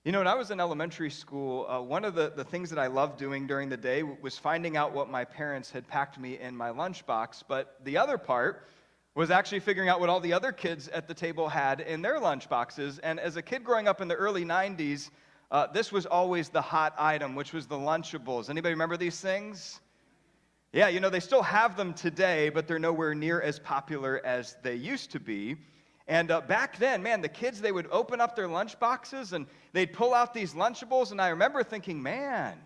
You know, when I was in elementary school, one of the things that I loved doing during the day was finding out what my parents had packed me in my lunchbox. But the other part was actually figuring out what all the other kids at the table had in their lunchboxes. And as a kid growing up in the early 90s, this was always the hot item, which was the Lunchables. Anybody remember these things? Yeah, you know, they still have them today, but they're nowhere near as popular as they used to be. And back then, man, the kids, they would open up their lunch boxes and they'd pull out these Lunchables. And I remember thinking, man,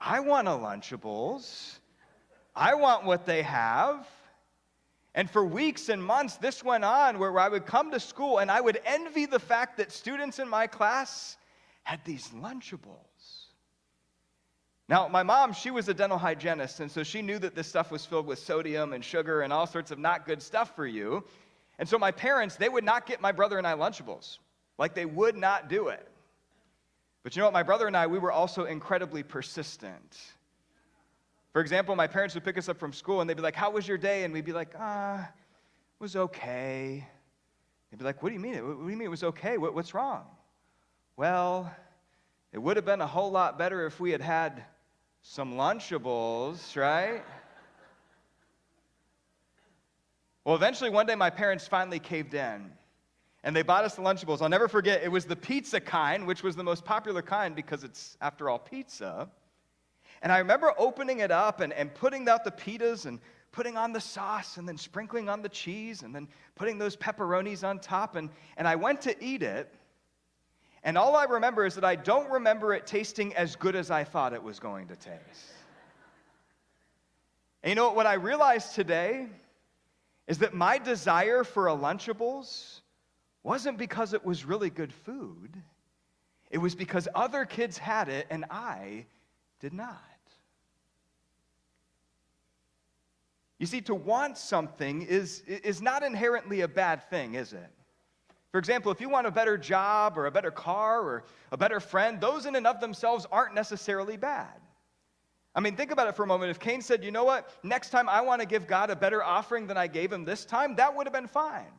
I want a Lunchables. I want what they have. And for weeks and months, this went on where I would come to school and I would envy the fact that students in my class had these Lunchables. Now, my mom, she was a dental hygienist, and so she knew that this stuff was filled with sodium and sugar and all sorts of not good stuff for you. And so my parents, they would not get my brother and I Lunchables. Like, they would not do it. But you know what? My brother and I, we were also incredibly persistent. For example, my parents would pick us up from school, and they'd be like, how was your day? And we'd be like, it was okay. They'd be like, what do you mean? What do you mean it was okay? What's wrong? Well, it would have been a whole lot better if we had had some Lunchables, right? Well, eventually, one day, my parents finally caved in, and they bought us the Lunchables. I'll never forget, it was the pizza kind, which was the most popular kind because it's, after all, pizza. And I remember opening it up and putting out the pitas and putting on the sauce and then sprinkling on the cheese and then putting those pepperonis on top. And I went to eat it, and all I remember is that I don't remember it tasting as good as I thought it was going to taste. And you know what I realized today is that my desire for a Lunchables wasn't because it was really good food. It was because other kids had it and I did not. You see, to want something is not inherently a bad thing, is it? For example, if you want a better job or a better car or a better friend, those in and of themselves aren't necessarily bad. I mean, think about it for a moment. If Cain said, you know what, next time I want to give God a better offering than I gave him this time, that would have been fine.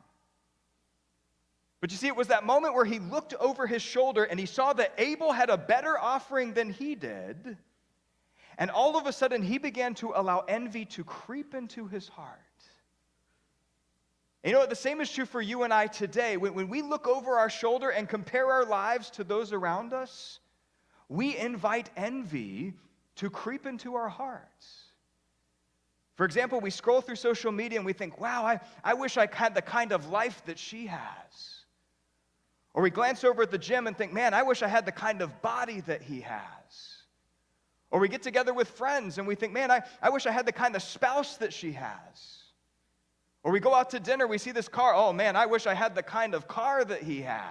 But you see, it was that moment where he looked over his shoulder and he saw that Abel had a better offering than he did. And all of a sudden, he began to allow envy to creep into his heart. And you know what? The same is true for you and I today. When we look over our shoulder and compare our lives to those around us, we invite envy to creep into our hearts. For example, we scroll through social media and we think, wow, I wish I had the kind of life that she has. Or we glance over at the gym and think, man, I wish I had the kind of body that he has. Or we get together with friends and we think, man, I wish I had the kind of spouse that she has. Or we go out to dinner, we see this car, oh man, I wish I had the kind of car that he has.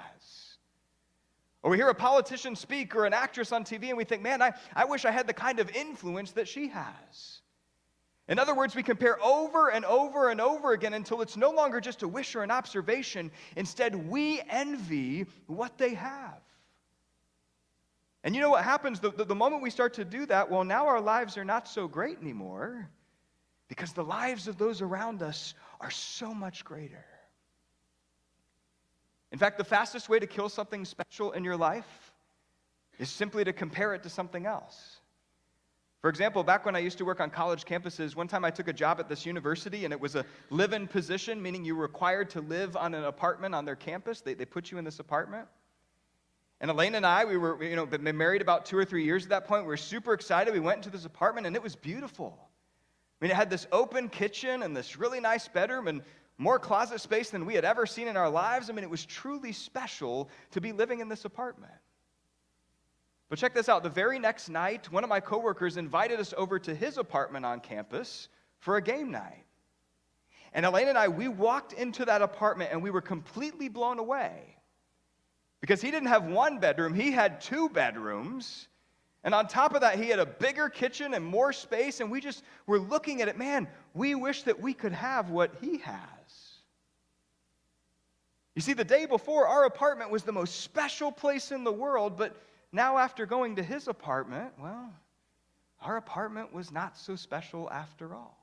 Or we hear a politician speak or an actress on TV and we think, man, I wish I had the kind of influence that she has. In other words, we compare over and over and over again until it's no longer just a wish or an observation. Instead, we envy what they have. And you know what happens? The moment we start to do that, well, now our lives are not so great anymore because the lives of those around us are so much greater. In fact, the fastest way to kill something special in your life is simply to compare it to something else. For example, back when I used to work on college campuses, one time I took a job at this university, and it was a live-in position, meaning you were required to live on an apartment on their campus. They put you in this apartment. And Elaine and I, we were, been married about 2 or 3 years at that point. We were super excited. We went into this apartment, and it was beautiful. I mean, it had this open kitchen and this really nice bedroom and more closet space than we had ever seen in our lives. I mean, it was truly special to be living in this apartment. But check this out. The very next night, one of my coworkers invited us over to his apartment on campus for a game night. And Elaine and I, we walked into that apartment and we were completely blown away. Because he didn't have one bedroom, he had 2 bedrooms. And on top of that, he had a bigger kitchen and more space. And we just were looking at it, man, we wish that we could have what he has. You see, the day before, our apartment was the most special place in the world, but now after going to his apartment, well, our apartment was not so special after all.